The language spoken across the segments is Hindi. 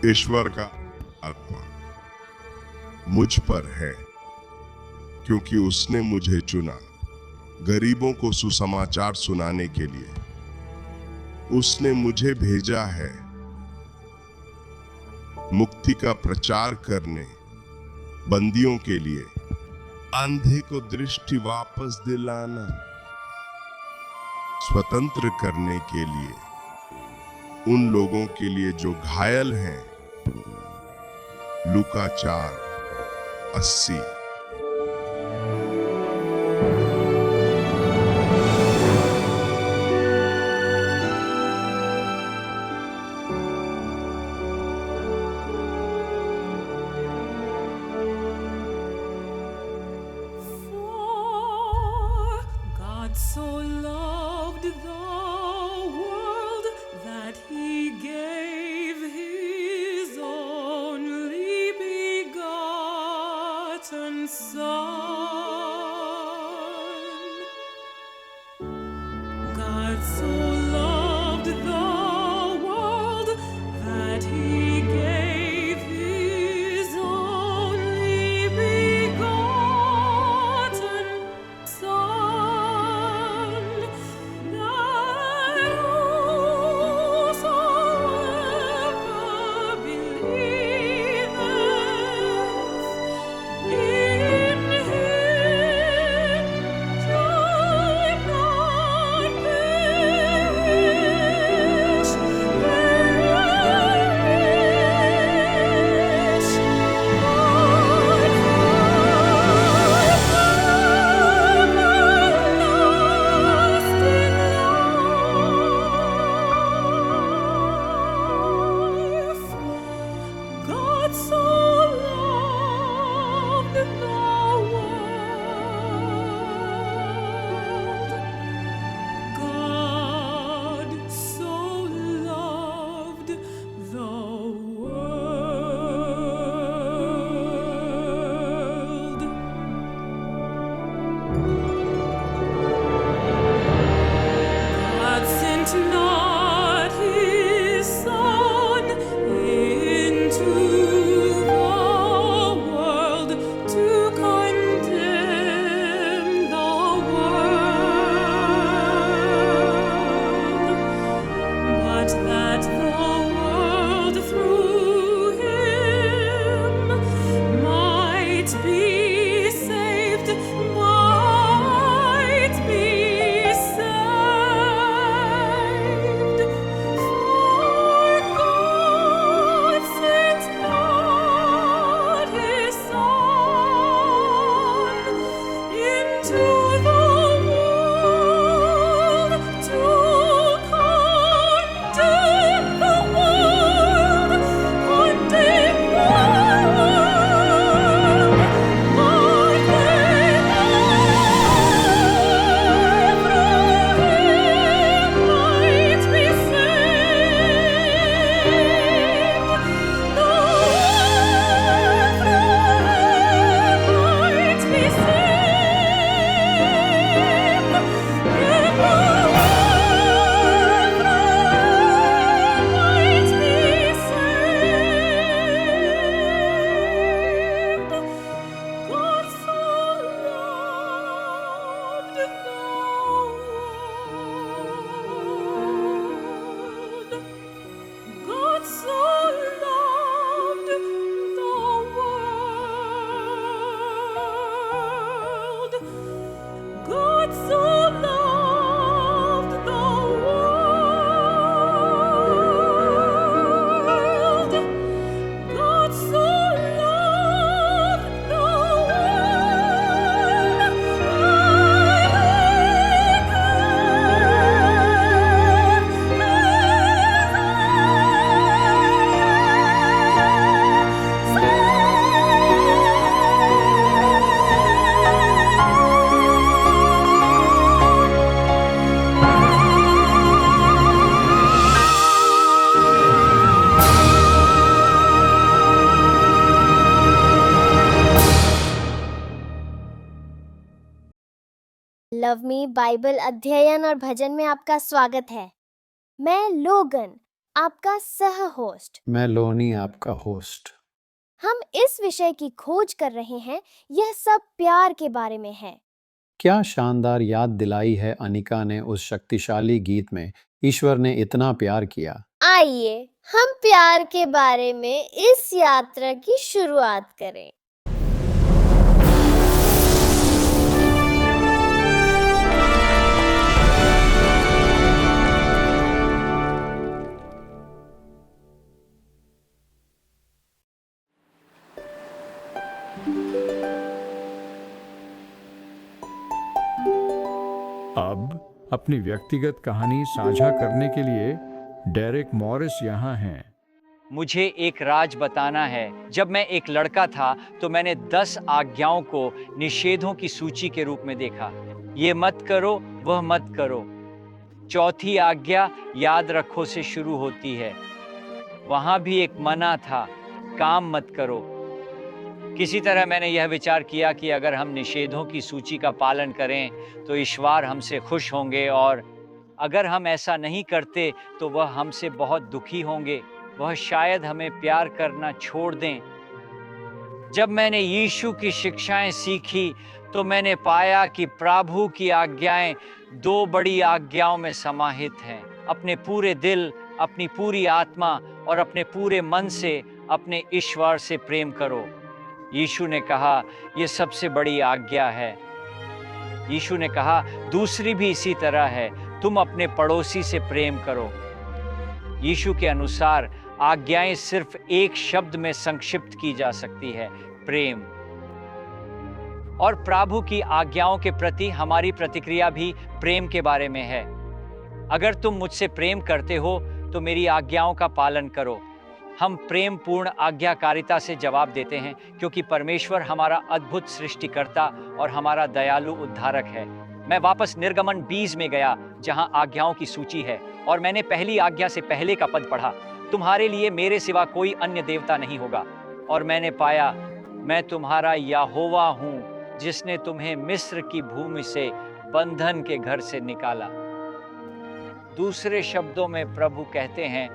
ईश्वर का आत्मा मुझ पर है, क्योंकि उसने मुझे चुना गरीबों को सुसमाचार सुनाने के लिए। उसने मुझे भेजा है मुक्ति का प्रचार करने, बंदियों के लिए, अंधे को दृष्टि वापस दिलाना, स्वतंत्र करने के लिए उन लोगों के लिए जो घायल हैं। लूका 4:80। God so loved the world that he gave his only begotten Son. God so loved the world that he gave his only begotten Son, that whosoever believeth in him should not perish, God so loved the world. God so loved the world. God sent not his Son into the world to condemn the world, but that the world through him might be saved, might be saved. For God sent not his Son into the world to condemn the world, condemn the world, but that might be saved. The world might be saved. The world might be saved. God so loved the world. God so loved the world. God so loved the world. God so loved the love me Bible अध्ययन और भजन में आपका स्वागत है। मैं लोगन आपका सह होस्ट। मैं लोनी आपका होस्ट। हम इस विषय की खोज कर रहे हैं, यह सब प्यार के बारे में है। क्या शानदार याद दिलाई है अनिका ने उस शक्तिशाली गीत में, ईश्वर ने इतना प्यार किया। आइए हम प्यार के बारे में इस यात्रा की शुरुआत करें। अब अपनी व्यक्तिगत कहानी साझा करने के लिए डेरेक मॉरिस यहाँ हैं। मुझे एक राज बताना है। जब मैं एक लड़का था तो मैंने 10 आज्ञाओं को निषेधों की सूची के रूप में देखा। ये मत करो, वह मत करो। चौथी आज्ञा याद रखो से शुरू होती है। वहाँ भी एक मना था, काम मत करो। किसी तरह मैंने यह विचार किया कि अगर हम निषेधों की सूची का पालन करें तो ईश्वर हमसे खुश होंगे, और अगर हम ऐसा नहीं करते तो वह हमसे बहुत दुखी होंगे। वह शायद हमें प्यार करना छोड़ दें। जब मैंने यीशु की शिक्षाएं सीखी तो मैंने पाया कि प्रभु की आज्ञाएं 2 बड़ी आज्ञाओं में समाहित हैं। अपने पूरे दिल, अपनी पूरी आत्मा और अपने पूरे मन से अपने ईश्वर से प्रेम करो। यीशु ने कहा यह सबसे बड़ी आज्ञा है। यीशु ने कहा दूसरी भी इसी तरह है, तुम अपने पड़ोसी से प्रेम करो। यीशु के अनुसार आज्ञाएं सिर्फ एक शब्द में संक्षिप्त की जा सकती है, प्रेम। और प्रभु की आज्ञाओं के प्रति हमारी प्रतिक्रिया भी प्रेम के बारे में है। अगर तुम मुझसे प्रेम करते हो तो मेरी आज्ञाओं का पालन करो। हम प्रेम पूर्ण आज्ञाकारिता से जवाब देते हैं क्योंकि परमेश्वर हमारा अद्भुत सृष्टिकर्ता और हमारा दयालु उद्धारक है। मैं वापस निर्गमन 20 में गया जहां आज्ञाओं की सूची है, और मैंने पहली आज्ञा से पहले का पद पढ़ा, तुम्हारे लिए मेरे सिवा कोई अन्य देवता नहीं होगा। और मैंने पाया मैं तुम्हारा यहोवा हूँ जिसने तुम्हें मिस्र की भूमि से बंधन के घर से निकाला। दूसरे शब्दों में प्रभु कहते हैं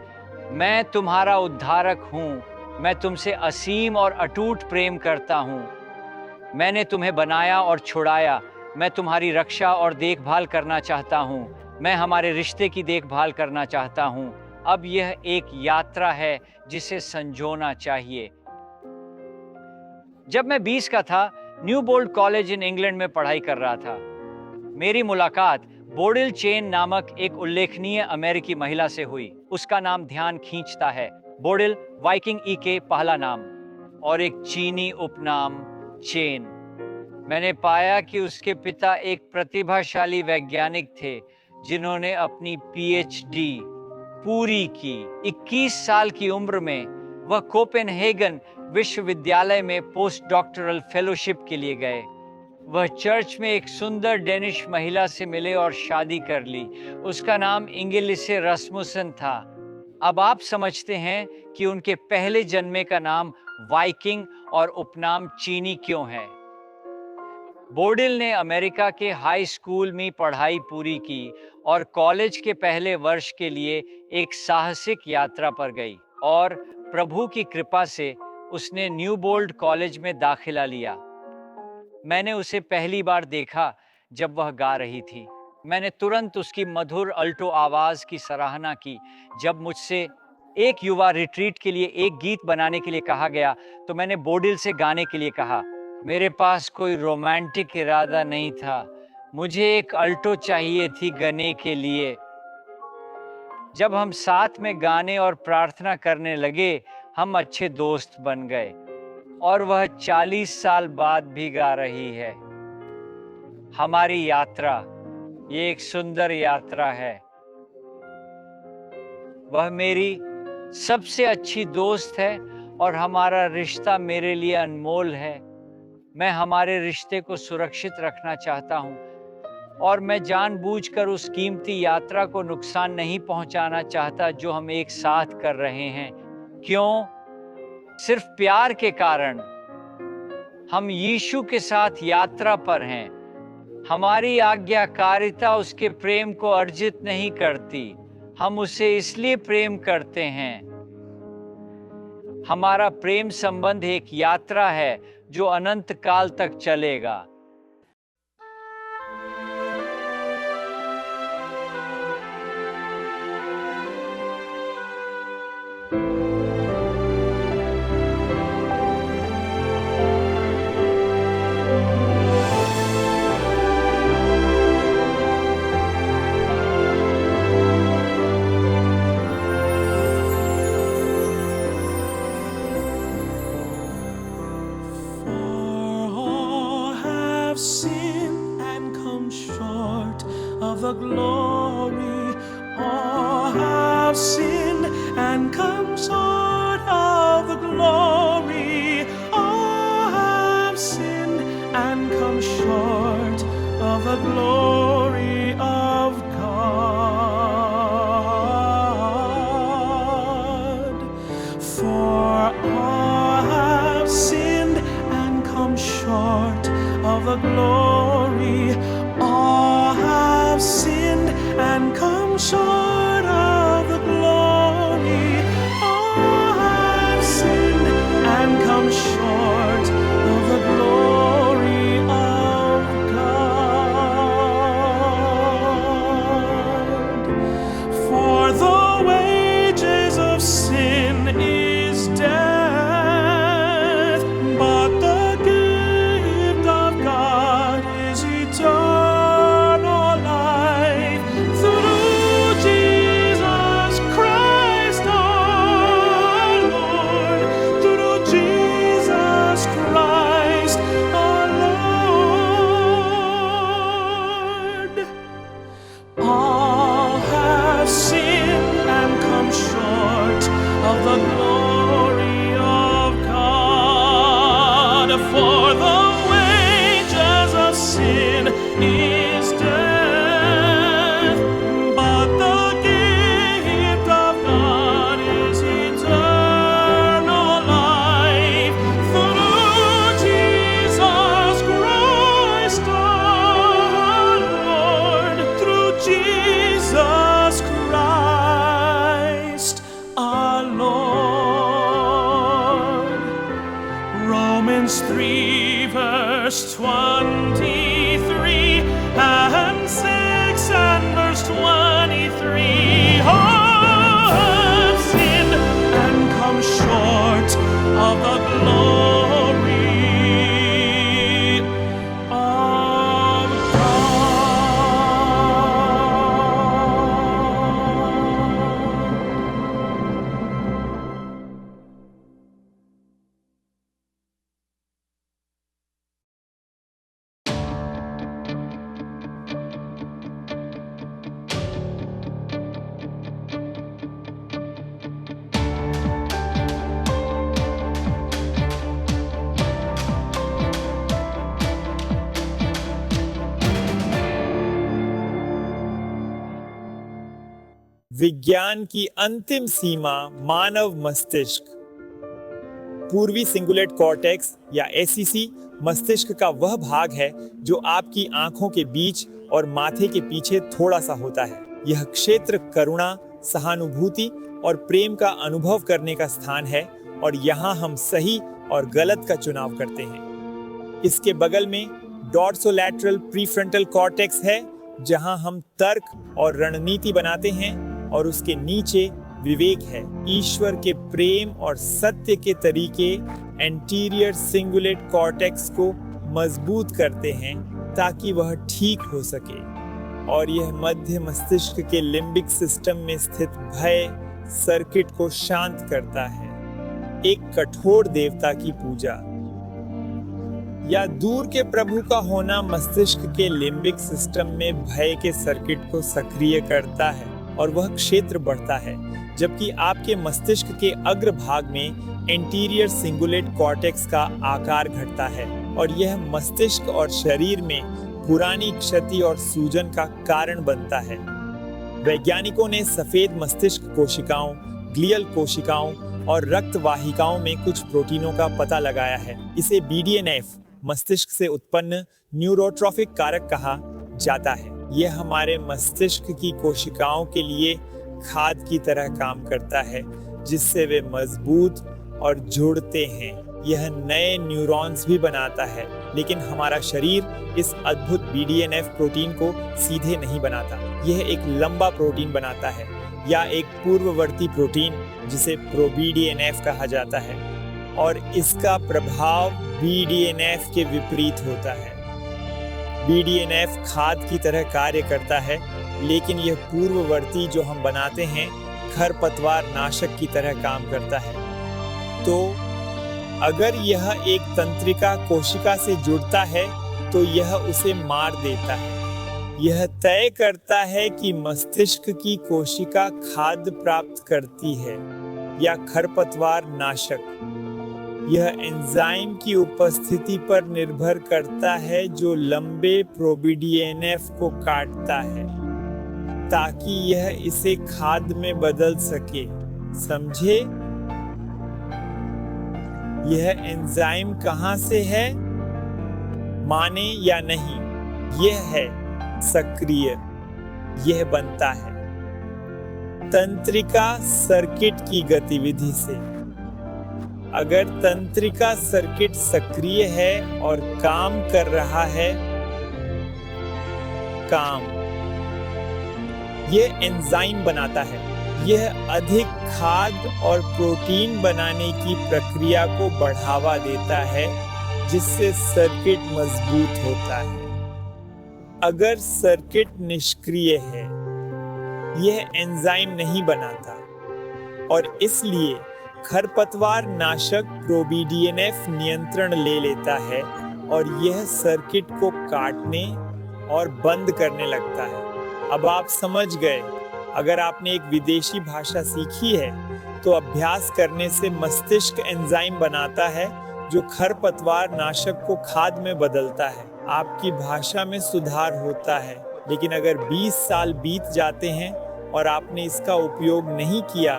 मैं तुम्हारा उद्धारक हूँ, मैं तुमसे असीम और अटूट प्रेम करता हूँ। मैंने तुम्हें बनाया और छुड़ाया, मैं तुम्हारी रक्षा और देखभाल करना चाहता हूँ। मैं हमारे रिश्ते की देखभाल करना चाहता हूँ। अब यह एक यात्रा है जिसे संजोना चाहिए। जब मैं 20 का था, Newbold college in England में पढ़ाई कर रहा था। मेरी मुलाकात बोडिल चेन नामक एक उल्लेखनीय अमेरिकी महिला से हुई। उसका नाम ध्यान खींचता है। बोडिल वाइकिंग ई के पहला नाम और एक चीनी उपनाम चेन। मैंने पाया कि उसके पिता एक प्रतिभाशाली वैज्ञानिक थे जिन्होंने अपनी पीएचडी पूरी की। 21 साल की उम्र में वह कोपेनहेगन विश्वविद्यालय में पोस्ट डॉक्टरल फेलोशिप के लिए गए। वह चर्च में एक सुंदर डेनिश महिला से मिले और शादी कर ली। उसका नाम इंगिलिसे रस्मुसन था। अब आप समझते हैं कि उनके पहले जन्मे का नाम वाइकिंग और उपनाम चीनी क्यों है। बोडिल ने अमेरिका के हाई स्कूल में पढ़ाई पूरी की और कॉलेज के पहले वर्ष के लिए एक साहसिक यात्रा पर गई, और प्रभु की कृपा से उसने न्यू बोल्ड कॉलेज में दाखिला लिया। मैंने उसे पहली बार देखा जब वह गा रही थी। मैंने तुरंत उसकी मधुर अल्टो आवाज़ की सराहना की। जब मुझसे एक युवा रिट्रीट के लिए एक गीत बनाने के लिए कहा गया तो मैंने बोडिल से गाने के लिए कहा। मेरे पास कोई रोमांटिक इरादा नहीं था, मुझे एक अल्टो चाहिए थी गाने के लिए। जब हम साथ में गाने और प्रार्थना करने लगे, हम अच्छे दोस्त बन गए, और वह 40 साल बाद भी गा रही है। हमारी यात्रा ये एक सुंदर यात्रा है। वह मेरी सबसे अच्छी दोस्त है और हमारा रिश्ता मेरे लिए अनमोल है। मैं हमारे रिश्ते को सुरक्षित रखना चाहता हूँ, और मैं जानबूझकर उस कीमती यात्रा को नुकसान नहीं पहुँचाना चाहता जो हम एक साथ कर रहे हैं। क्यों? सिर्फ प्यार के कारण। हम यीशु के साथ यात्रा पर हैं। हमारी आज्ञाकारिता उसके प्रेम को अर्जित नहीं करती। हम उसे इसलिए प्रेम करते हैं। हमारा प्रेम संबंध एक यात्रा है जो अनंत काल तक चलेगा। For all have sinned and come short of the glory. All have sinned and come short of the glory. All have sinned and come short of the glory of God. For all have sinned and come short of the glory. All have sinned and come short of the glory. All have sinned and come short of the glory of God. For the wages of sin is death, but the gift of God is eternal life through Jesus Christ our Lord. Through Jesus Christ our Lord. All have sinned and come short of the glory of God. For the wages of sin is death, but the gift of God is eternal life through Jesus Christ our Lord. Through Jesus Christ our Lord. Romans 3 verse 23 and 6 and verse 23. All have sinned and come short of the glory of God. विज्ञान की अंतिम सीमा मानव मस्तिष्क। पूर्वी सिंगुलेट कॉर्टेक्स या एससीसी मस्तिष्क का वह भाग है जो आपकी आंखों के बीच और माथे के पीछे थोड़ा सा होता है। यह क्षेत्र करुणा, सहानुभूति और प्रेम का अनुभव करने का स्थान है और यहाँ हम सही और गलत का चुनाव करते हैं। इसके बगल में डॉर्सोलैटरल प्रीफ्रंटल कॉर्टेक्स है जहाँ हम तर्क और रणनीति बनाते हैं और उसके नीचे विवेक है। ईश्वर के प्रेम और सत्य के तरीके एंटीरियर सिंगुलेट कॉर्टेक्स को मजबूत करते हैं ताकि वह ठीक हो सके और यह मध्य मस्तिष्क के लिम्बिक सिस्टम में स्थित भय सर्किट को शांत करता है। एक कठोर देवता की पूजा या दूर के प्रभु का होना मस्तिष्क के लिम्बिक सिस्टम में भय के सर्किट को सक्रिय करता है और वह क्षेत्र बढ़ता है, जबकि आपके मस्तिष्क के अग्र भाग में एंटीरियर सिंगुलेट कॉर्टेक्स का आकार घटता है और यह मस्तिष्क और शरीर में पुरानी क्षति और सूजन का कारण बनता है। वैज्ञानिकों ने सफेद मस्तिष्क कोशिकाओं, ग्लियल कोशिकाओं और रक्त वाहिकाओं में कुछ प्रोटीनों का पता लगाया है। इसे BDNF मस्तिष्क से उत्पन्न न्यूरोट्रॉफिक कारक कहा जाता है। यह हमारे मस्तिष्क की कोशिकाओं के लिए खाद की तरह काम करता है जिससे वे मजबूत और जुड़ते हैं। यह नए न्यूरॉन्स भी बनाता है, लेकिन हमारा शरीर इस अद्भुत BDNF प्रोटीन को सीधे नहीं बनाता। यह एक लंबा प्रोटीन बनाता है या एक पूर्ववर्ती प्रोटीन जिसे प्रोBDNF कहा जाता है, और इसका प्रभाव BDNF के विपरीत होता है। BDNF खाद की तरह कार्य करता है, लेकिन यह पूर्ववर्ती जो हम बनाते हैं खरपतवार नाशक की तरह काम करता है। तो अगर यह एक तंत्रिका कोशिका से जुड़ता है तो यह उसे मार देता है। यह तय करता है कि मस्तिष्क की कोशिका खाद्य प्राप्त करती है या खरपतवार नाशक। यह एंजाइम की उपस्थिति पर निर्भर करता है जो लंबे प्रोBDNF को काटता है ताकि यह इसे खाद्य में बदल सके। समझे? यह एंजाइम कहां से है? माने या नहीं, यह है सक्रिय। यह बनता है तंत्रिका सर्किट की गतिविधि से। अगर तंत्रिका सर्किट सक्रिय है और काम कर रहा है, यह एंजाइम बनाता है। यह अधिक खाद्य और प्रोटीन बनाने की प्रक्रिया को बढ़ावा देता है जिससे सर्किट मजबूत होता है। अगर सर्किट निष्क्रिय है, यह एंजाइम नहीं बनाता और इसलिए खरपतवार नाशक प्रोBDNF नियंत्रण ले लेता है और यह सर्किट को काटने और बंद करने लगता है। अब आप समझ गए। अगर आपने एक विदेशी भाषा सीखी है तो अभ्यास करने से मस्तिष्क एंजाइम बनाता है जो खरपतवार नाशक को खाद में बदलता है। आपकी भाषा में सुधार होता है। लेकिन अगर 20 साल बीत जाते हैं और आपने इसका उपयोग नहीं किया,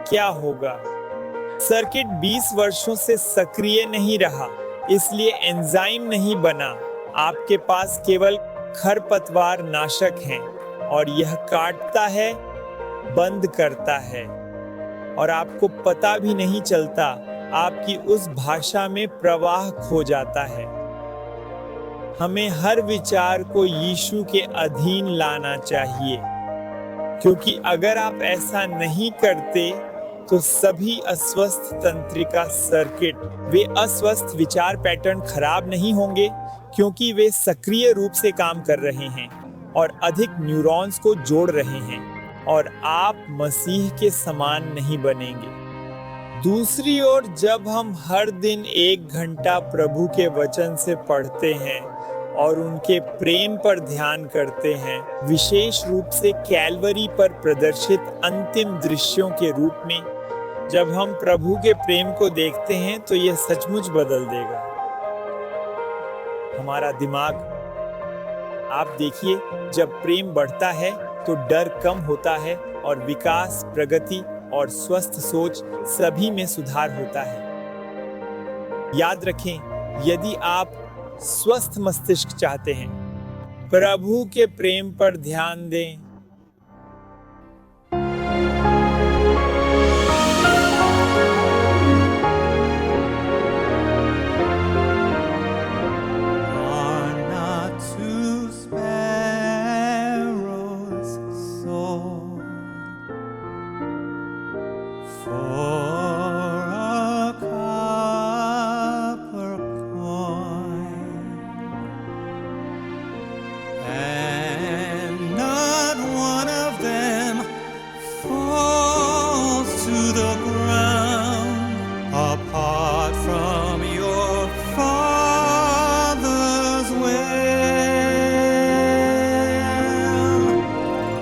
क्या होगा? सर्किट 20 वर्षों से सक्रिय नहीं रहा, इसलिए एंजाइम नहीं बना। आपके पास केवल खरपतवार नाशक हैं और यह काटता है, बंद करता है और आपको पता भी नहीं चलता। आपकी उस भाषा में प्रवाह खो जाता है। हमें हर विचार को यीशु के अधीन लाना चाहिए, क्योंकि अगर आप ऐसा नहीं करते तो सभी अस्वस्थ तंत्रिका सर्किट, वे अस्वस्थ विचार पैटर्न खराब नहीं होंगे क्योंकि वे सक्रिय रूप से काम कर रहे हैं और अधिक न्यूरॉन्स को जोड़ रहे हैं और आप मसीह के समान नहीं बनेंगे। दूसरी ओर, जब हम हर दिन 1 घंटा प्रभु के वचन से पढ़ते हैं और उनके प्रेम पर ध्यान करते हैं, विशेष रूप से कैलवरी पर प्रदर्शित अंतिम दृश्यों के रूप में, जब हम प्रभु के प्रेम को देखते हैं तो यह सचमुच बदल देगा हमारा दिमाग। आप देखिए, जब प्रेम बढ़ता है तो डर कम होता है और विकास, प्रगति और स्वस्थ सोच सभी में सुधार होता है। याद रखें, यदि आप स्वस्थ मस्तिष्क चाहते हैं, प्रभु के प्रेम पर ध्यान दें। Are not two sparrows sold for a copper coin, and not one of them falls to the ground apart from your Father's will.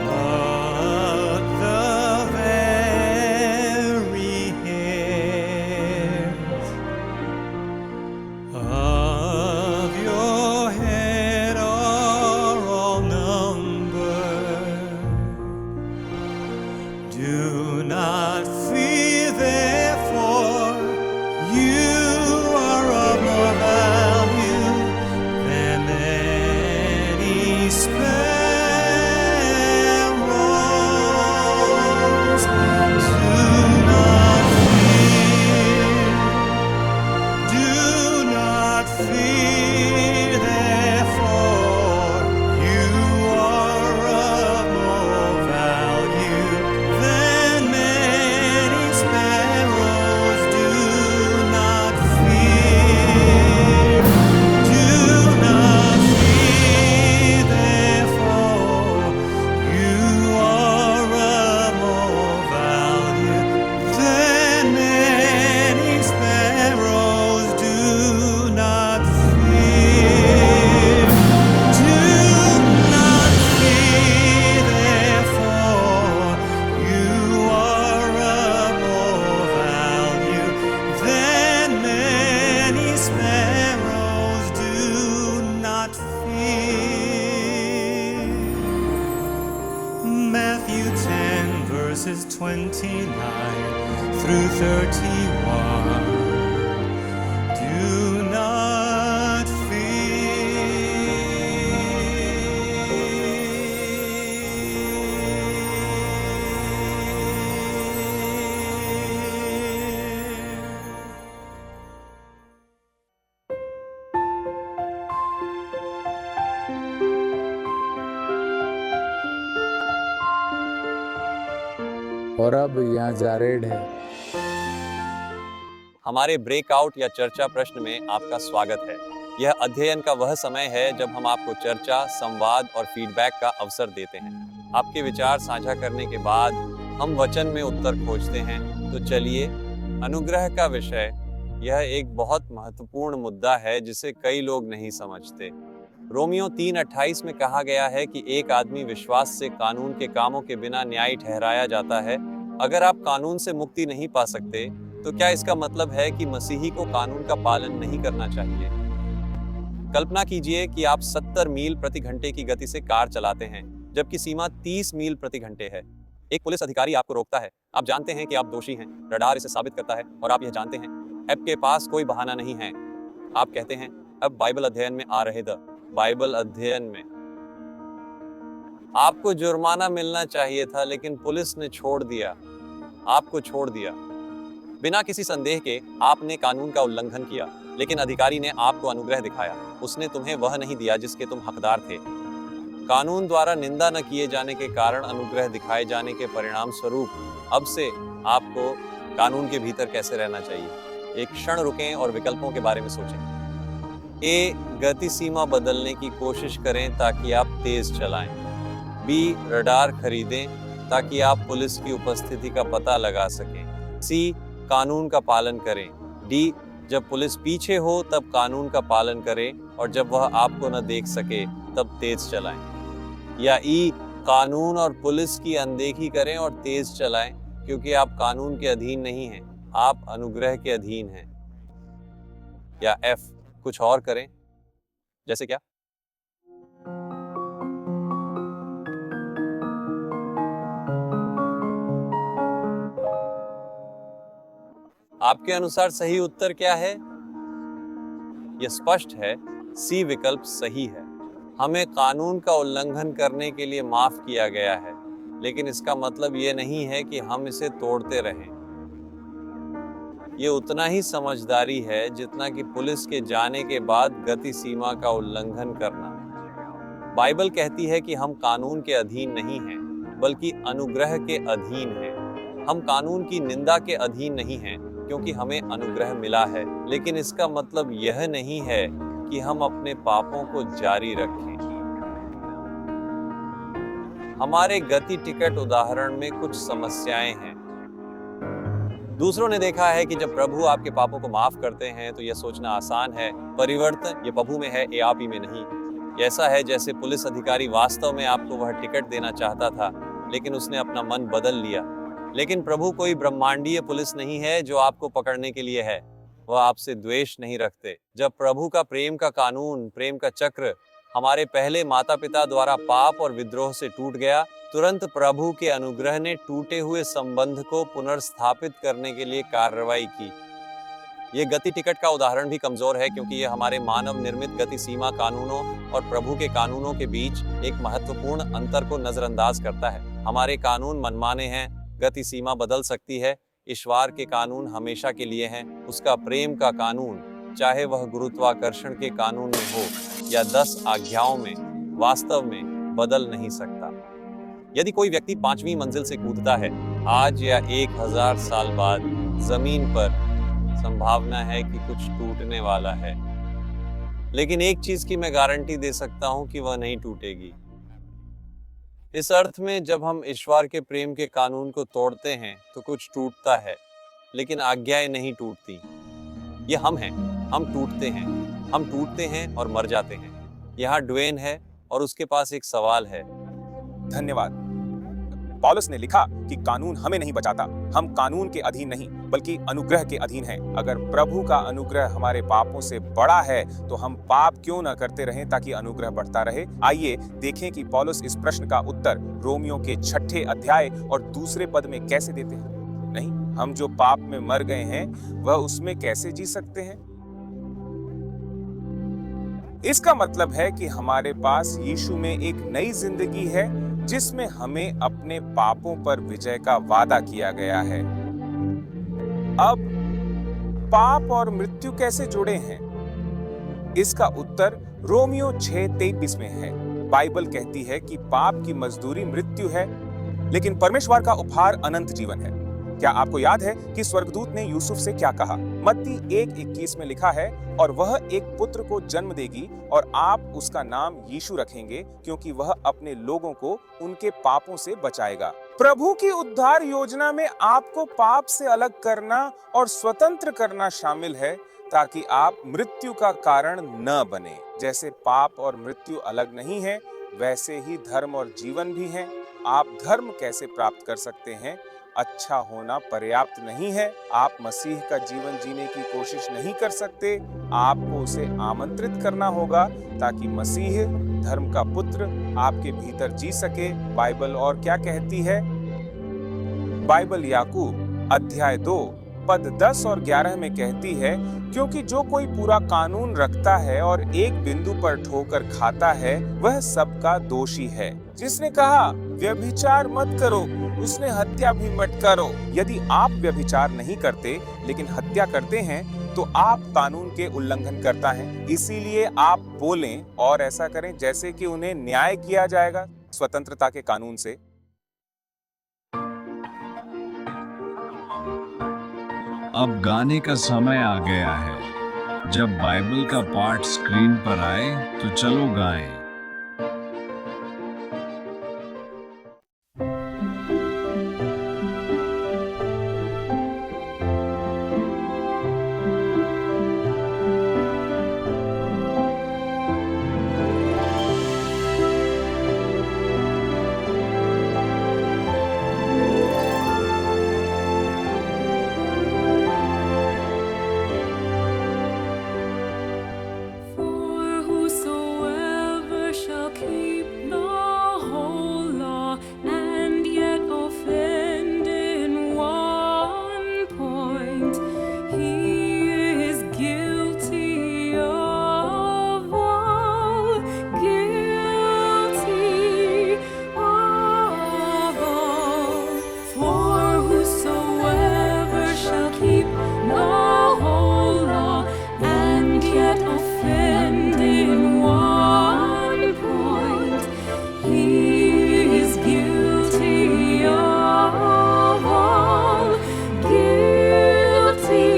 But the very hairs of your head are all numbered. Do not fear them. through 31. Do not fear. और अब यहाँ जारेड है। हमारे ब्रेकआउट या चर्चा प्रश्न में आपका स्वागत है। यह अध्ययन का वह समय है जब हम आपको चर्चा, संवाद और फीडबैक का अवसर देते हैं। आपके विचार साझा करने के बाद हम वचन में उत्तर खोजते हैं। तो चलिए, अनुग्रह का विषय यह एक बहुत महत्वपूर्ण मुद्दा है जिसे कई लोग नहीं समझते। रोमियो 3:28 में कहा गया है कि एक आदमी विश्वास से कानून के कामों के बिना न्यायी ठहराया जाता है। अगर आप कानून से मुक्ति नहीं पा सकते तो क्या इसका मतलब है कि मसीही को कानून का पालन नहीं करना चाहिए? कल्पना कीजिए कि आप 70 मील प्रति घंटे की गति से कार चलाते हैं जबकि सीमा 30 मील प्रति घंटे है। एक पुलिस अधिकारी आपको रोकता है। आप जानते हैं कि आप दोषी हैं, रडार इसे साबित करता है और आप यह जानते हैं आपके पास कोई बहाना नहीं है। आप कहते हैं, अब बाइबल अध्ययन में आ रहे बाइबल अध्ययन में आपको जुर्माना मिलना चाहिए था, लेकिन पुलिस ने छोड़ दिया, आपको छोड़ दिया। बिना किसी संदेह के आपने कानून का उल्लंघन किया, लेकिन अधिकारी ने आपको अनुग्रह दिखाया। उसने तुम्हें वह नहीं दिया जिसके तुम हकदार थे। कानून द्वारा निंदा न किए जाने के कारण अनुग्रह दिखाए जाने के परिणाम स्वरूप अब से आपको कानून के भीतर कैसे रहना चाहिए। एक क्षण रुकें और विकल्पों के बारे में सोचें। ए, गति सीमा बदलने की कोशिश करें ताकि आप तेज चलाएं। बी, रडार खरीदें ताकि आप पुलिस की उपस्थिति का पता लगा सकें। सी, कानून का पालन करें। डी, जब पुलिस पीछे हो तब कानून का पालन करें और जब वह आपको न देख सके तब तेज चलाएं। या ई, कानून और पुलिस की अनदेखी करें और तेज चलाएं क्योंकि आप कानून के अधीन नहीं हैं, आप अनुग्रह के अधीन हैं। या एफ, कुछ और करें। जैसे क्या? आपके अनुसार सही उत्तर क्या है? यह स्पष्ट है, सी विकल्प सही है। हमें कानून का उल्लंघन करने के लिए माफ किया गया है, लेकिन इसका मतलब यह नहीं है कि हम इसे तोड़ते रहें। ये उतना ही समझदारी है जितना कि पुलिस के जाने के बाद गति सीमा का उल्लंघन करना। बाइबल कहती है कि हम कानून के अधीन नहीं हैं, बल्कि अनुग्रह के अधीन हैं। हम कानून की निंदा के अधीन नहीं हैं क्योंकि हमें अनुग्रह मिला है, लेकिन इसका मतलब यह नहीं है कि हम अपने पापों को जारी रखें। हमारे गति टिकट उदाहरण में कुछ समस्याएं हैं। दूसरों ने देखा है कि जब प्रभु आपके पापों को माफ करते हैं तो यह सोचना आसान है, परिवर्तन ये प्रभु में है, ये आप ही में नहीं। ऐसा है जैसे पुलिस अधिकारी वास्तव में आपको वह टिकट देना चाहता था, लेकिन उसने अपना मन बदल लिया। लेकिन प्रभु कोई ब्रह्मांडीय पुलिस नहीं है जो आपको पकड़ने के लिए है। वह आपसे द्वेष नहीं रखते। जब प्रभु का प्रेम का कानून, प्रेम का चक्र हमारे पहले माता पिता द्वारा पाप और विद्रोह से टूट गया, तुरंत प्रभु के अनुग्रह ने टूटे हुए संबंध को पुनर्स्थापित करने के लिए कार्रवाई की। ये गति टिकट का उदाहरण भी कमजोर है क्योंकि यह हमारे मानव निर्मित गति सीमा कानूनों और प्रभु के कानूनों के बीच एक महत्वपूर्ण अंतर को नजरअंदाज करता है। हमारे कानून मनमाने हैं, गति सीमा बदल सकती है। ईश्वर के कानून हमेशा के लिए हैं। उसका प्रेम का कानून, चाहे वह गुरुत्वाकर्षण के कानून में हो या 10 आज्ञाओं में, वास्तव में बदल नहीं सकता। यदि कोई व्यक्ति 5वीं मंजिल से कूदता है आज या 1000 साल बाद, जमीन पर संभावना है कि कुछ टूटने वाला है, लेकिन एक चीज की मैं गारंटी दे सकता हूं कि वह नहीं टूटेगी। इस अर्थ में जब हम ईश्वर के प्रेम के कानून को तोड़ते हैं तो कुछ टूटता है, लेकिन आज्ञाएं नहीं टूटती। ये हम हैं, हम टूटते हैं और मर जाते हैं। यहाँ ड्वेन है और उसके पास एक सवाल है। धन्यवाद। पौलुस ने लिखा कि कानून हमें नहीं बचाता, हम कानून के अधीन नहीं बल्कि अनुग्रह के अधीन हैं। अगर प्रभु का अनुग्रह हमारे पापों से बड़ा है तो हम पाप क्यों न करते रहें ताकि अनुग्रह बढ़ता रहे। आइए देखें कि पौलुस इस प्रश्न का उत्तर रोमियो के 6 अध्याय और 2 पद में कैसे देते हैं। नहीं, हम जो पाप में मर गए हैं वह उसमें कैसे जी सकते हैं? इसका मतलब है कि हमारे पास यीशु में एक नई जिंदगी है जिसमें हमें अपने पापों पर विजय का वादा किया गया है। अब पाप और मृत्यु कैसे जुड़े हैं? इसका उत्तर रोमियो 6:23 में है। बाइबल कहती है कि पाप की मजदूरी मृत्यु है, लेकिन परमेश्वर का उपहार अनंत जीवन है। क्या आपको याद है कि स्वर्गदूत ने यूसुफ से क्या कहा? मत्ती 1:21 में लिखा है, और वह एक पुत्र को जन्म देगी और आप उसका नाम यीशु रखेंगे, क्योंकि वह अपने लोगों को उनके पापों से बचाएगा। प्रभु की उद्धार योजना में आपको पाप से अलग करना और स्वतंत्र करना शामिल है, ताकि आप मृत्यु का कारण न बने। जैसे पाप और मृत्यु अलग नहीं है, वैसे ही धर्म और जीवन भी हैं। आप धर्म कैसे प्राप्त कर सकते हैं? अच्छा होना पर्याप्त नहीं है। आप मसीह का जीवन जीने की कोशिश नहीं कर सकते। आपको उसे आमंत्रित करना होगा ताकि मसीह, धर्म का पुत्र, आपके भीतर जी सके। बाइबल और क्या कहती है? बाइबल याकूब अध्याय 2 पद 10 और 11 में कहती है, क्योंकि जो कोई पूरा कानून रखता है और एक बिंदु पर ठोकर खाता है, वह सबका दोषी है। जिसने कहा व्यभिचार मत करो, उसने हत्या भी मत करो। यदि आप व्यभिचार नहीं करते लेकिन हत्या करते हैं, तो आप कानून के उल्लंघन करता हैं। इसीलिए आप बोलें और ऐसा करें जैसे कि उन्हें न्याय किया जाएगा स्वतंत्रता के कानून से। अब गाने का समय आ गया है। जब बाइबल का पाठ स्क्रीन पर आए तो चलो गाएं। For whosoever shall keep the whole law and yet offend in one point, he is guilty of all, guilty of all. For whosoever shall keep the whole law and yet offend in one point, he is guilty of all, guilty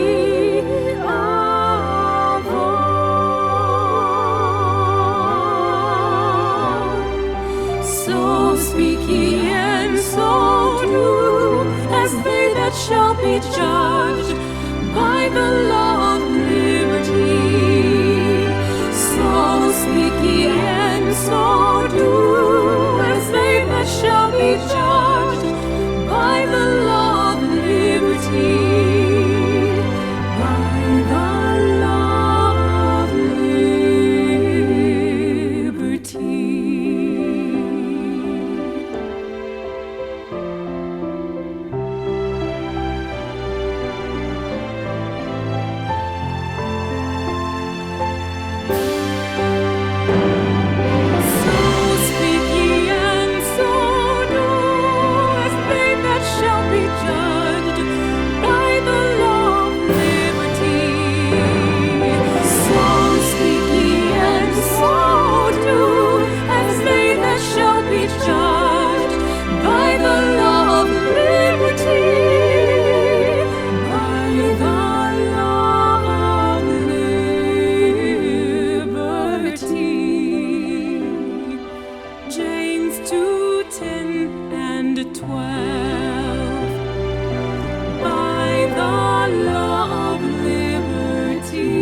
of all. So speak ye and so do, as they that shall be judged by the law of liberty. So speak ye and so do, as they that shall be judged by the law of liberty. By the law of liberty. So speak ye and so do, as they that shall be judged by the law of liberty. So speak ye and so do, as they that shall be judged by the law of liberty. By the law of liberty. James 2:10 and 12. By the law of liberty.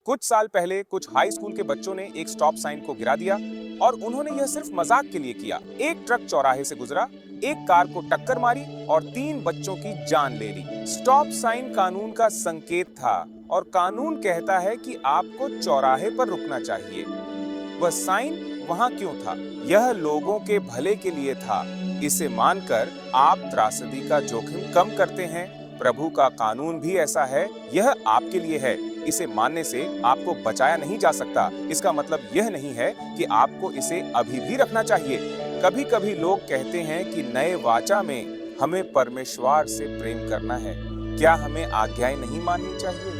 कुछ साल पहले कुछ हाई स्कूल के बच्चों ने एक स्टॉप साइन को गिरा दिया, और उन्होंने यह सिर्फ मजाक के लिए किया। एक ट्रक चौराहे से गुजरा, एक कार को टक्कर मारी और 3 बच्चों की जान ले ली। स्टॉप साइन कानून का संकेत था। और कानून कहता है कि आपको चौराहे पर रुकना चाहिए। वह साइन वहां क्यों था? यह लोगों के भले के लिए था। इसे मानकर आप त्रासदी का जोखिम कम करते हैं। प्रभु का कानून भी ऐसा है, यह आपके लिए है। इसे मानने से आपको बचाया नहीं जा सकता। इसका मतलब यह नहीं है कि आपको इसे अभी भी रखना चाहिए। कभी कभी लोग कहते हैं कि नए वाचा में हमें परमेश्वर से प्रेम करना है। क्या हमें आज्ञाएं नहीं माननी चाहिए?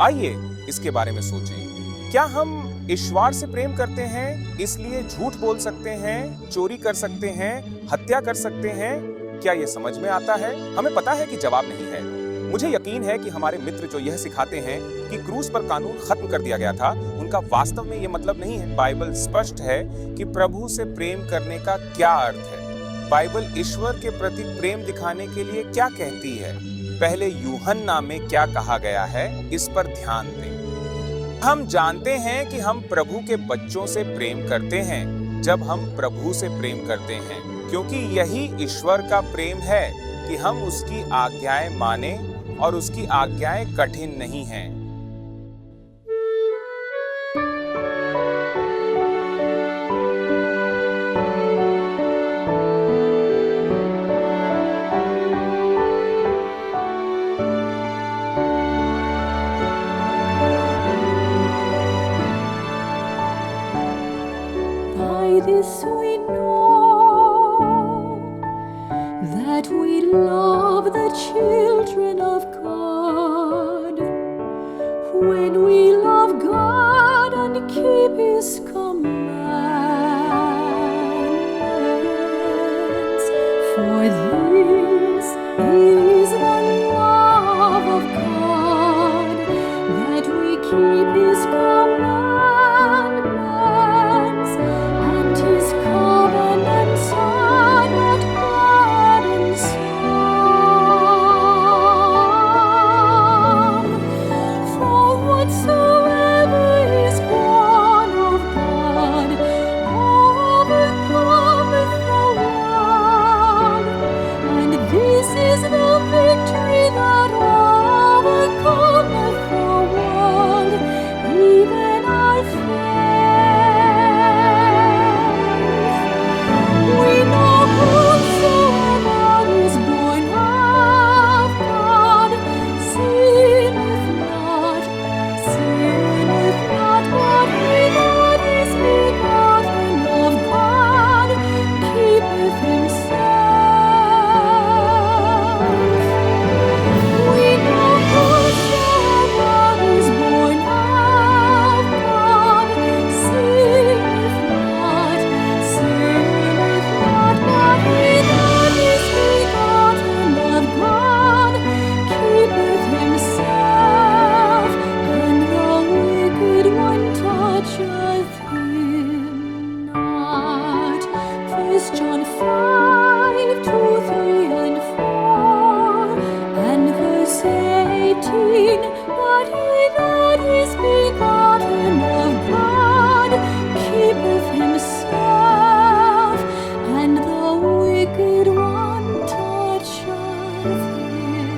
आइए इसके बारे में सोचें। क्या हम ईश्वर से प्रेम करते हैं इसलिए झूठ बोल सकते हैं, चोरी कर सकते हैं, हत्या कर सकते हैं? क्या ये समझ में आता है? हमें पता है कि जवाब नहीं है। मुझे यकीन है कि हमारे मित्र जो यह सिखाते हैं कि क्रूस पर कानून खत्म कर दिया गया था, उनका वास्तव में ये मतलब नहीं है। बाइबल स्पष्ट है कि प्रभु से प्रेम करने का क्या अर्थ है। बाइबल ईश्वर के प्रति प्रेम दिखाने के लिए क्या कहती है? पहले यूहन्ना में क्या कहा गया है, इस पर ध्यान दें। हम जानते हैं कि हम प्रभु के बच्चों से प्रेम करते हैं जब हम प्रभु से प्रेम करते हैं, क्योंकि यही ईश्वर का प्रेम है कि हम उसकी आज्ञाएं माने, और उसकी आज्ञाएं कठिन नहीं हैं। By this we know that we love the children of God, when we love God and keep His commandments. For this is the love of God, that we keep His commandments, and His covenants are not burdensome. For whatsoever is born of God overcometh the world, and this is the victory that overcometh the world, even our faith. We know whosoever is born of God sinneth not, but he that is begotten of God keepeth himself. We know whosoever is born of God sinneth not, but he that is begotten of God keepeth himself, and the wicked one toucheth him not. 1 John 5:2, 3, and 4, and verse 18. But he that is begotten of God keepeth himself, and the wicked one toucheth him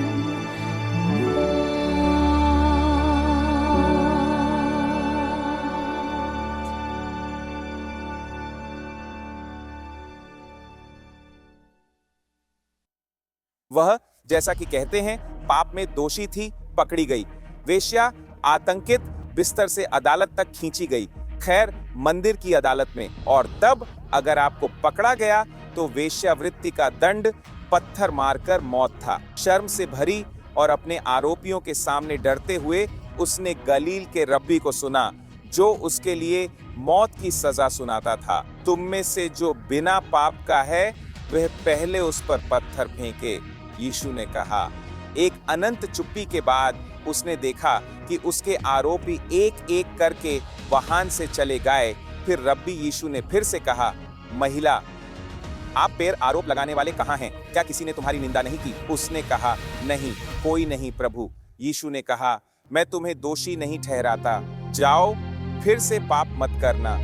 वह, जैसा कि कहते हैं, पाप में दोषी थी, पकड़ी गई। वेश्या आतंकित बिस्तर से अदालत तक खींची गई, खैर मंदिर की अदालत में। और तब अगर आपको पकड़ा गया तो वेश्यावृत्ति का दंड पत्थर मारकर मौत था। शर्म से भरी और अपने आरोपियों के सामने डरते हुए उसने गलील के रब्बी को सुना, जो उसके लिए मौत की सजा सुनाता था। तुम में से जो बिना पाप का है वह पहले उस पर पत्थर फेंके, यीशु ने कहा। एक अनंत चुप्पी के बाद उसने देखा कि उसके आरोपी एक एक करके वहां से चले गए। फिर रब्बी यीशु ने फिर से कहा, महिला, आप पर आरोप लगाने वाले कहाँ हैं? क्या किसी ने तुम्हारी निंदा नहीं की? उसने कहा, नहीं, कोई नहीं प्रभु। यीशु ने कहा, मैं तुम्हें दोषी नहीं ठहराता, जाओ, फिर से पाप मत करना।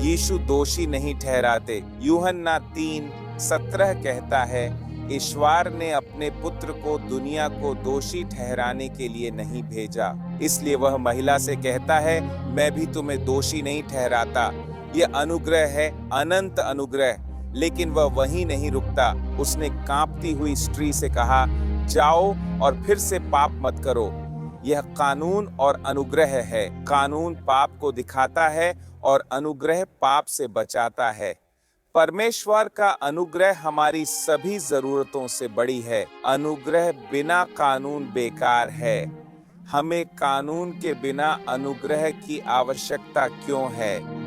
यीशु दोषी नहीं ठहराते। यूहन्ना 3:17 कहता है, ईश्वर ने अपने पुत्र को दुनिया को दोषी ठहराने के लिए नहीं भेजा, इसलिए वह महिला से कहता है, मैं भी तुम्हें दोषी नहीं ठहराता। यह अनुग्रह है, अनंत अनुग्रह। लेकिन वह वहीं नहीं रुकता। उसने कांपती हुई स्त्री से कहा, जाओ और फिर से पाप मत करो। यह कानून और अनुग्रह है। कानून पाप को दिखाता है और अनुग्रह पाप से बचाता है। परमेश्वर का अनुग्रह हमारी सभी जरूरतों से बड़ी है। अनुग्रह बिना कानून बेकार है। हमें कानून के बिना अनुग्रह की आवश्यकता क्यों है?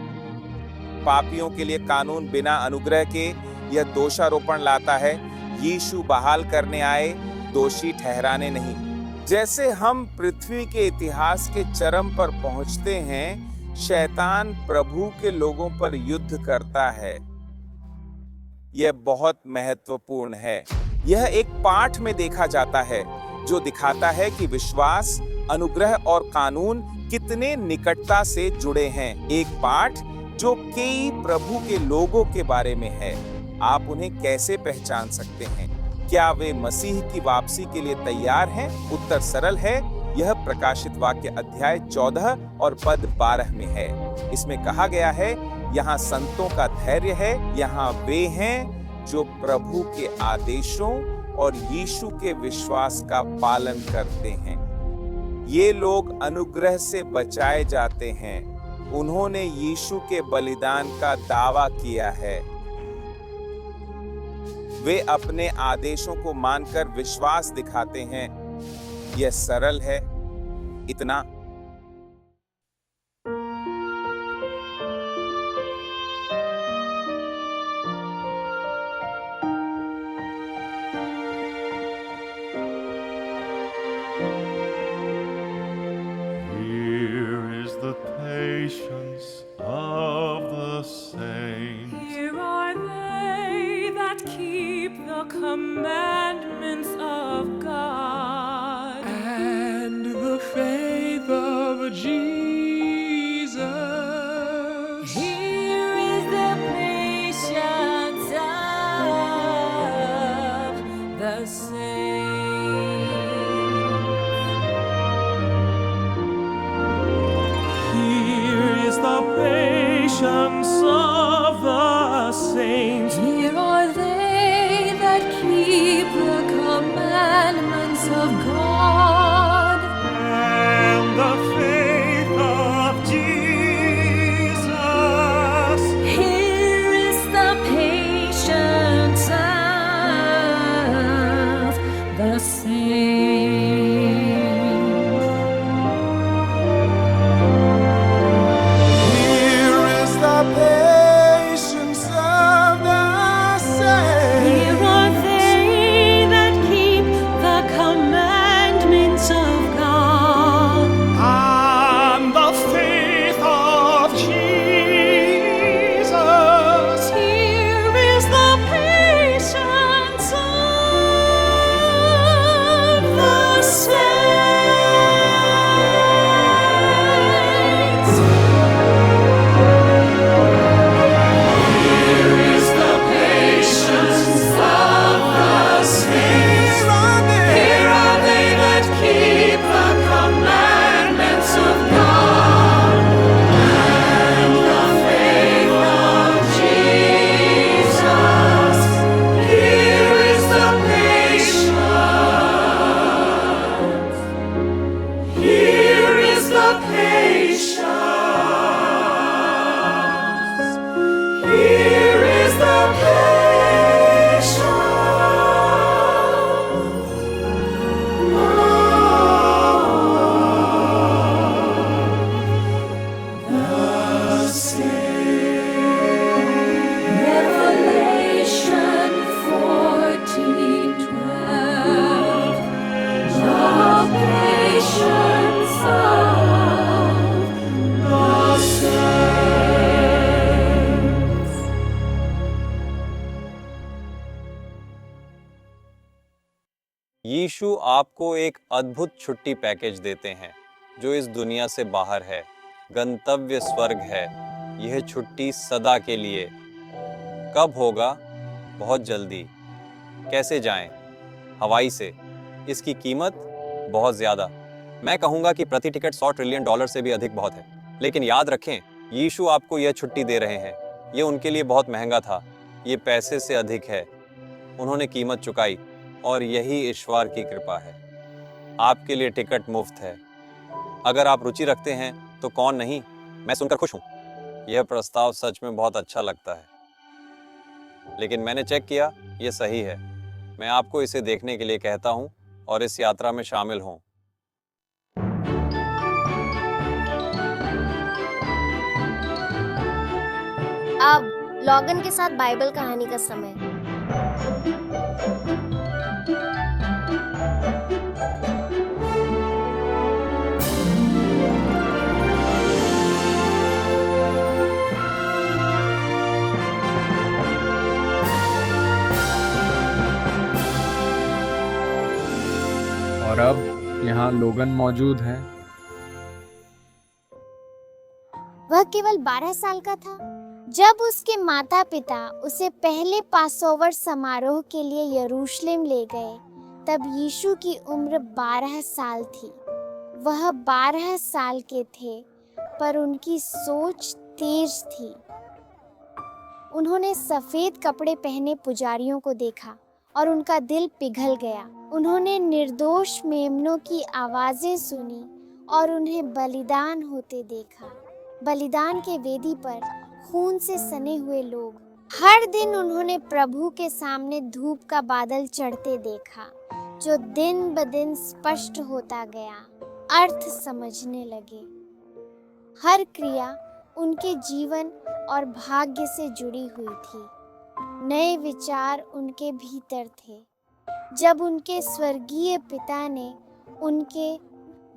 पापियों के लिए कानून बिना अनुग्रह के यह दोषारोपण लाता है। यीशु बहाल करने आए, दोषी ठहराने नहीं। जैसे हम पृथ्वी के इतिहास के चरम पर पहुंचते हैं, शैतान प्रभु के लोगों पर युद्ध करता है। यह बहुत महत्वपूर्ण है। यह एक पाठ में देखा जाता है जो दिखाता है कि विश्वास, अनुग्रह और कानून कितने निकटता से जुड़े हैं। एक पाठ जो कई प्रभु के लोगों के बारे में है। आप उन्हें कैसे पहचान सकते हैं? क्या वे मसीह की वापसी के लिए तैयार हैं? उत्तर सरल है। यह प्रकाशित वाक्य अध्याय 14 और पद 12 में है। इसमें कहा गया है, यहाँ संतों का धैर्य है। यहाँ वे हैं जो प्रभु के आदेशों और यीशु के विश्वास का पालन करते हैं। ये लोग अनुग्रह से बचाए जाते हैं। उन्होंने यीशु के बलिदान का दावा किया है। वे अपने आदेशों को मानकर विश्वास दिखाते हैं। यह सरल है। इतना Patience of the saints. Here are they that keep the commandments of God And the faith of Jesus. Here is the patience of the saints. Here is the patience of the saints. Here are they that keep the commandments of God And the faith of Jesus. Here is the patience of the saints. Here is the patience of the saints. Here are they that keep the commandments of God And the faith of Jesus. Here is the patience of the saints. Here is the patience of the saints. Here are they that keep the commandments of God and the faith of Jesus. Here is the patience. Here is the patience. Here is the Revelation 14:12. The patience of the saints. यीशु आपको एक अद्भुत छुट्टी पैकेज देते हैं जो इस दुनिया से बाहर है। गंतव्य स्वर्ग है। यह छुट्टी सदा के लिए। कब होगा? बहुत जल्दी। कैसे जाएं? हवाई से। इसकी कीमत बहुत ज़्यादा। मैं कहूँगा कि प्रति टिकट $100 ट्रिलियन से भी अधिक बहुत है। लेकिन याद रखें, यीशु आपको यह छुट्टी दे रहे हैं। ये उनके लिए बहुत महंगा था। ये पैसे से अधिक है। उन्होंने कीमत चुकाई और यही ईश्वर की कृपा है। आपके लिए टिकट मुफ्त है। अगर आप रुचि रखते हैं तो कौन नहीं? मैं सुनकर खुश हूँ। यह प्रस्ताव सच में बहुत अच्छा लगता है। लेकिन मैंने चेक किया, यह सही है। मैं आपको इसे देखने के लिए कहता हूँ और इस यात्रा में शामिल हों। अब लॉगन के साथ बाइबल कहानी का समय। और अब यहाँ लोगन मौजूद हैं। वह केवल 12 साल का था जब उसके माता पिता उसे पहले पासओवर समारोह के लिए यरूशलेम ले गए। तब यीशु की उम्र 12 साल थी। वह 12 साल के थे, पर उनकी सोच तेज थी। उन्होंने सफेद कपड़े पहने पुजारियों को देखा और उनका दिल पिघल गया। उन्होंने निर्दोष मेमनों की आवाजें सुनी और उन्हें बलिदान होते देखा। बलिदान के वेदी पर खून से सने हुए लोग। हर दिन उन्होंने प्रभु के सामने धूप का बादल चढ़ते देखा, जो दिन ब दिन स्पष्ट होता गया। अर्थ समझने लगे। हर क्रिया उनके जीवन और भाग्य से जुड़ी हुई थी। नए विचार उनके भीतर थे। जब उनके स्वर्गीय पिता ने उनके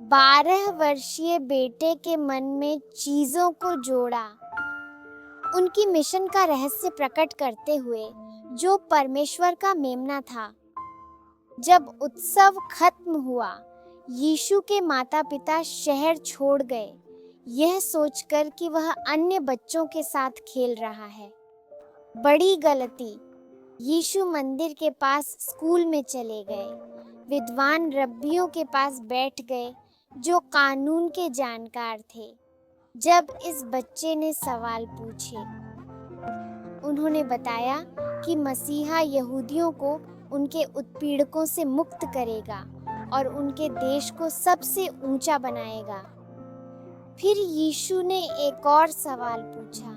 12 वर्षीय बेटे के मन में चीजों को जोड़ा, उनकी मिशन का रहस्य प्रकट करते हुए, जो परमेश्वर का मेमना था। जब उत्सव खत्म हुआ, यीशु के माता पिता शहर छोड़ गए, यह सोचकर कि वह अन्य बच्चों के साथ खेल रहा है। बड़ी गलती। यीशु मंदिर के पास स्कूल में चले गए। विद्वान रब्बियों के पास बैठ गए, जो कानून के जानकार थे। जब इस बच्चे ने सवाल पूछे, उन्होंने बताया कि मसीहा यहूदियों को उनके उत्पीड़कों से मुक्त करेगा और उनके देश को सबसे ऊंचा बनाएगा। फिर यीशु ने एक और सवाल पूछा।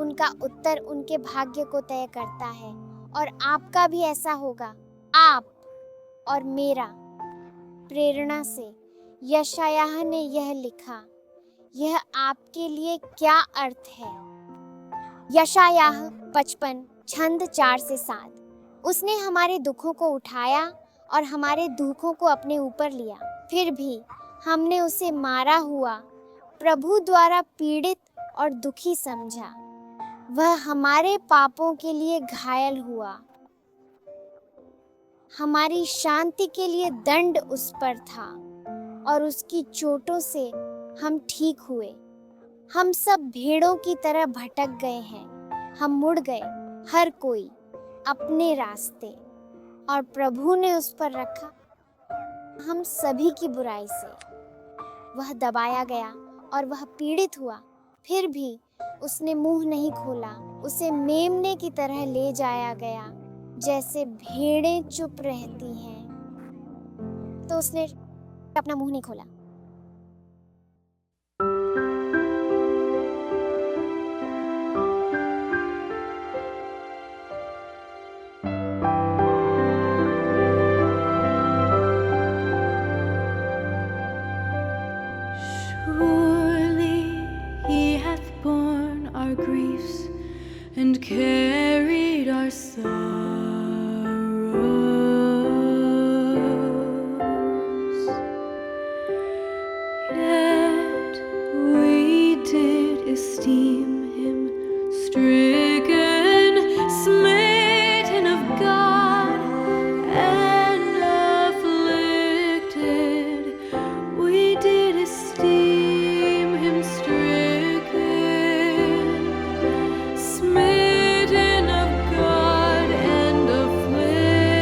उनका उत्तर उनके भाग्य को तय करता है और आपका भी ऐसा होगा। आप और मेरा। प्रेरणा से यशायाह ने यह लिखा, यह आपके लिए क्या अर्थ है? यशायाह 55 छंद 4 से 7। उसने हमारे दुखों को उठाया और हमारे दुखों को अपने ऊपर लिया। फिर भी हमने उसे मारा हुआ, प्रभु द्वारा पीड़ित और दुखी समझा। वह हमारे पापों के लिए घायल हुआ, हमारी शांति के लिए दंड उस पर था और उसकी चोटों से हम ठीक हुए। हम सब भेड़ों की तरह भटक गए हैं। हम मुड़ गए, हर कोई अपने रास्ते, और प्रभु ने उस पर रखा हम सभी की बुराई से। वह दबाया गया और वह पीड़ित हुआ, फिर भी उसने मुंह नहीं खोला। उसे मेमने की तरह ले जाया गया, जैसे भेड़ें चुप रहती हैं, तो उसने अपना मुंह नहीं खोला। And carried our sorrows, yet we did esteem him stricken, smitten of God, and afflicted. We did esteem him stricken, smitten of God and afflicted.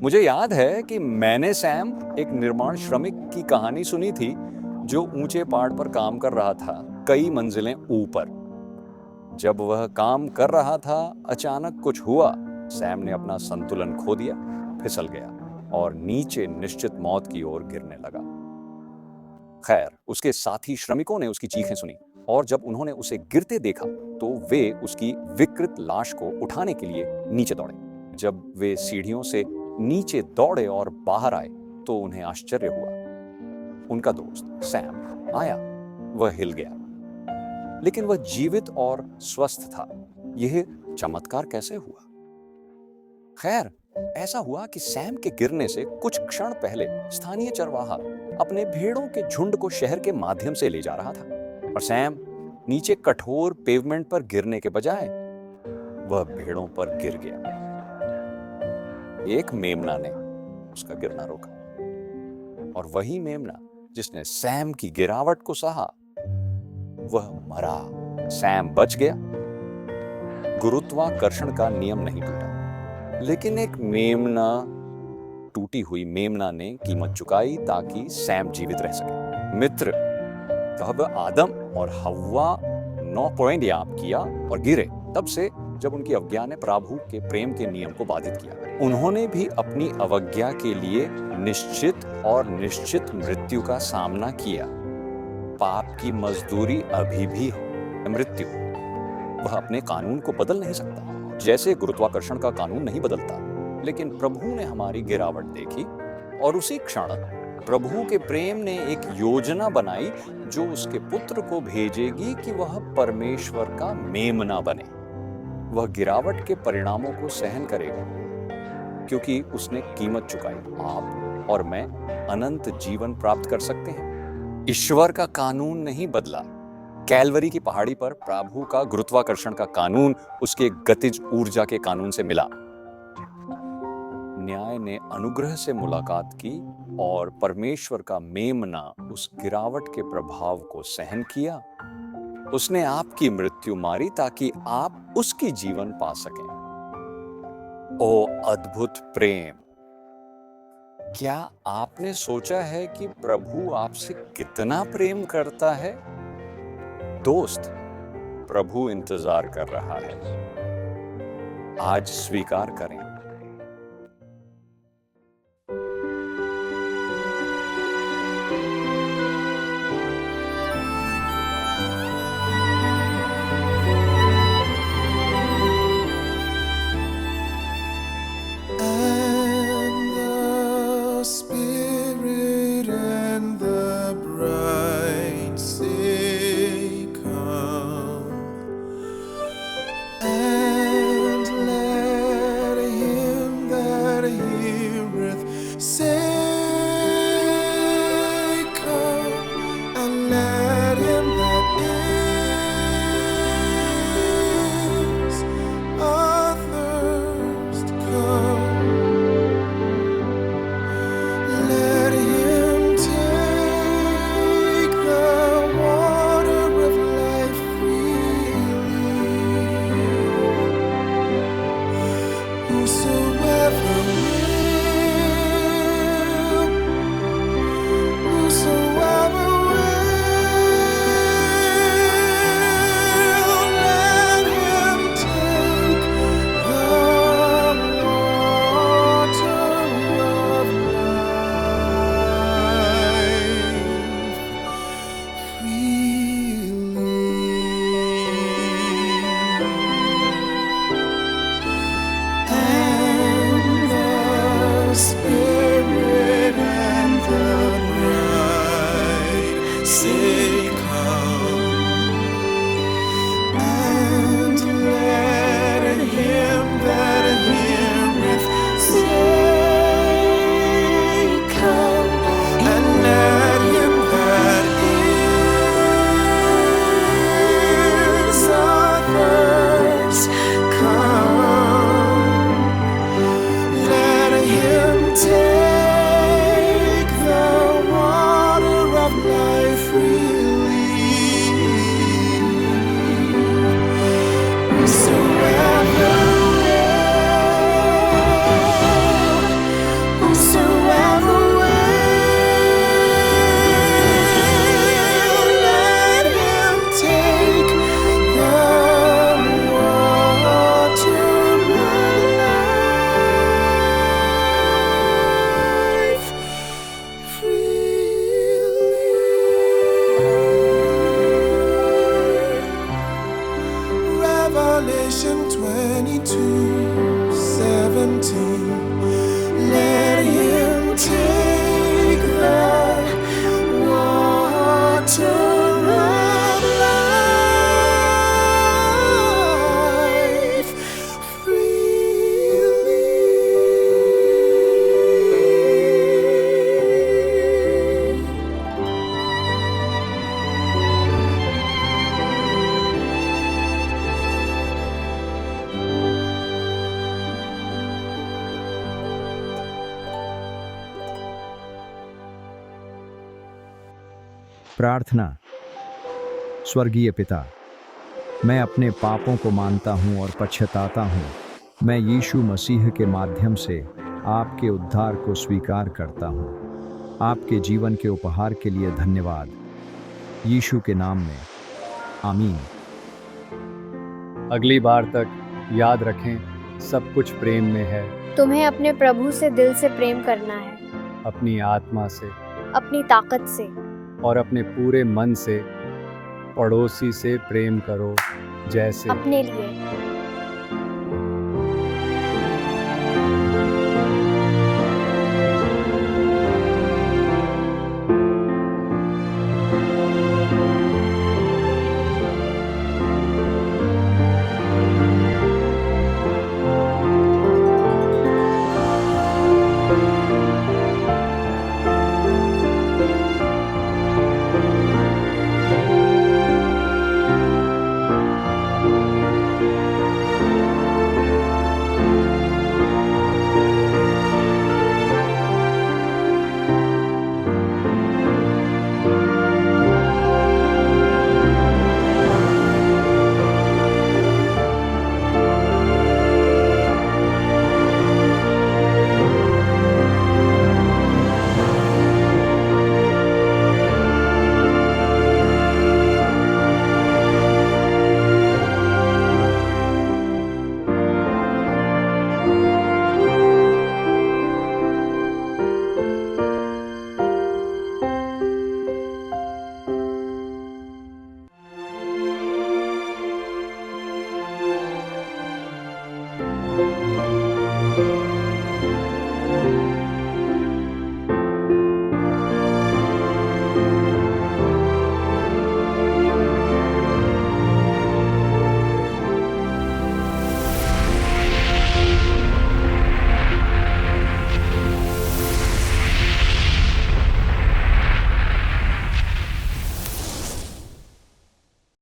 मुझे याद है कि मैंने सैम एक निर्माण श्रमिक की कहानी सुनी थी जो ऊंचे पहाड़ पर काम कर रहा था, कई मंजिलें ऊपर। जब वह काम कर रहा था, अचानक कुछ हुआ। सैम ने अपना संतुलन खो दिया, फिसल गया और नीचे निश्चित मौत की ओर गिरने लगा। खैर, उसके साथी श्रमिकों ने उसकी चीखें सुनी और जब उन्होंने उसे गिरते देखा तो वे उसकी विकृत लाश को उठाने के लिए नीचे दौड़े। जब वे सीढ़ियों से नीचे दौड़े और बाहर आए तो उन्हें आश्चर्य हुआ। उनका दोस्त सैम आया। वह हिल गया, लेकिन वह जीवित और स्वस्थ था। यह चमत्कार कैसे हुआ? खैर, ऐसा हुआ कि सैम के गिरने से कुछ क्षण पहले स्थानीय चरवाहा अपने भेड़ों के झुंड को शहर के माध्यम से ले जा रहा था और सैम नीचे कठोर पेवमेंट पर गिरने के बजाय वह भेड़ों पर गिर गया। एक मेमना ने उसका गिरना रोका और वही मेमना जिसने सैम की गिरावट को सहा, वह मरा। सैम बच गया। गुरुत्वाकर्षण का नियम नहीं टूटा, लेकिन एक मेमना, टूटी हुई मेमना ने कीमत चुकाई ताकि सैम जीवित रह सके। मित्र, तब आदम और हव्वा 9 पॉइंट याद किया और गिरे। तब से जब उनकी अवज्ञा ने प्रभु के प्रेम के नियम को बाधित किया, उन्होंने भी अपनी अवज्ञा के लिए निश्चित और निश्चित मृत्यु का सामना किया। पाप की मजदूरी अभी भी है मृत्यु। वह अपने कानून को बदल नहीं सकता, जैसे गुरुत्वाकर्षण का कानून नहीं बदलता। लेकिन प्रभु ने हमारी गिरावट देखी और उसी क्षण प्रभु के प्रेम ने एक योजना बनाई जो उसके पुत्र को भेजेगी कि वह परमेश्वर का मेमना बने। वह गिरावट के परिणामों को सहन करेगा क्योंकि उसने कीमत चुकाई। आप और मैं अनंत जीवन प्राप्त कर सकते हैं। ईश्वर का कानून नहीं बदला। कैलवरी की पहाड़ी पर प्रभु का गुरुत्वाकर्षण का कानून उसके गतिज ऊर्जा के कानून से मिला। न्याय ने अनुग्रह से मुलाकात की और परमेश्वर का मेमना उस गिरावट के प्रभाव को सहन किया। उसने आपकी मृत्यु मारी ताकि आप उसकी जीवन पा सकें। ओ अद्भुत प्रेम! क्या आपने सोचा है कि प्रभु आपसे कितना प्रेम करता है? दोस्त, प्रभु इंतजार कर रहा है। आज स्वीकार करें। And let प्रार्थना। स्वर्गीय पिता, मैं अपने पापों को मानता हूँ और पछताता हूँ। मैं यीशु मसीह के माध्यम से आपके उद्धार को स्वीकार करता हूँ। आपके जीवन के उपहार के लिए धन्यवाद। यीशु के नाम में, आमीन। अगली बार तक याद रखें, सब कुछ प्रेम में है। तुम्हें अपने प्रभु से दिल से प्रेम करना है, अपनी आत्मा से अपनी ताकत से। और अपने पूरे मन से। पड़ोसी से प्रेम करो जैसे अपने लिए।